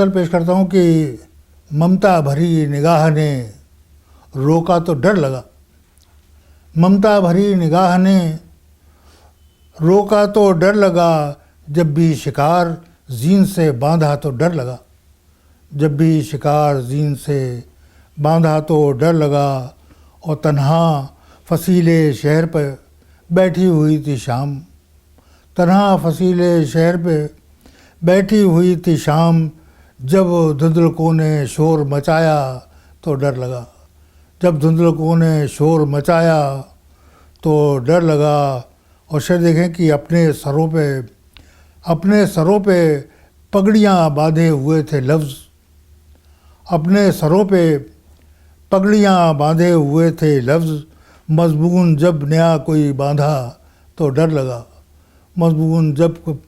गज़ल पेश करता हूँ कि ममता भरी निगाह ने रोका तो डर लगा। ममता भरी निगाह ने रोका तो डर लगा, जब भी शिकार जीन से बांधा तो डर लगा। जब भी शिकार जीन से बांधा तो डर लगा। और तन्हा फसीले शहर पर बैठी हुई थी शाम। तन्हा फसीले शहर पे बैठी हुई थी शाम। जब धुंधलकों ने शोर मचाया तो डर लगा। जब धुंधलकों ने शोर मचाया तो डर लगा। और शेर देखें कि अपने सरों पे पगड़ियाँ बांधे हुए थे लफ्ज़। अपने सरों पे पगड़ियाँ बांधे हुए थे लफ्ज़। मज़मून जब नया कोई बांधा तो डर लगा। मज़मून जब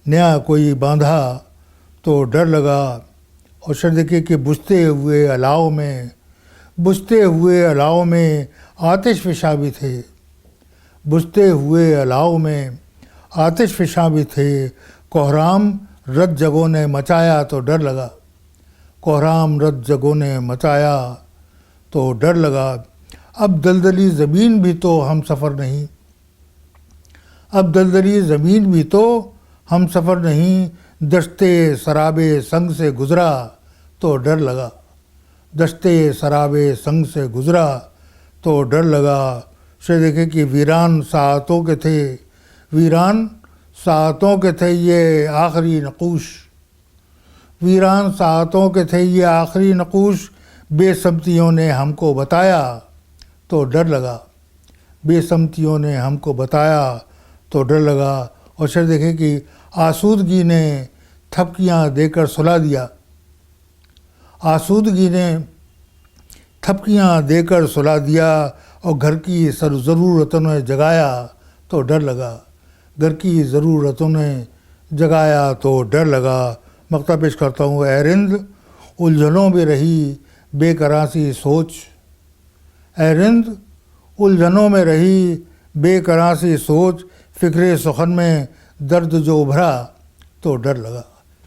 नया कोई बांधा तो डर लगा। और शेर देखिए कि बुझते हुए अलाव में आतिश फ़िशा भी थे। बुझते हुए अलाव में आतिश फ़िशा भी थे। कोहराम रत जगों ने मचाया तो डर लगा। कोहराम रत जगों ने मचाया तो डर लगा। अब दलदली ज़मीन भी तो हम सफ़र नहीं। अब दलदली ज़मीन भी तो हम सफ़र नहीं। दश्ते सराबे संग से गुज़रा तो डर लगा। दश्ते सराबे संग से गुज़रा तो डर लगा। शेर देखें कि वीरान साअतों के थे ये आखिरी नक़ूश। वीरान साअतों के थे ये आखिरी नक़ूश। बेसमतियों ने हमको बताया तो डर लगा। बेसमतियों ने हमको बताया तो डर लगा। और शेर देखें कि आसूदगी ने थपकियाँ देकर सुला दिया। आसूदगी ने थपकियाँ देकर सुला दिया। और घर की ज़रूरतों ने जगाया तो डर लगा। घर की ज़रूरतों ने जगाया तो डर लगा। मक्ता पेश करता हूँ। ए रिंद उलझनों में रही बेकरार सी सोच। ए रिंद उलझनों में रही बेकरार सी सोच। फ़िक्रे सुखन में दर्द जो उभरा तो डर लगा।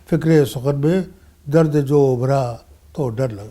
फ़िक्रे सुखन में दर्द जो उभरा तो डर लगा।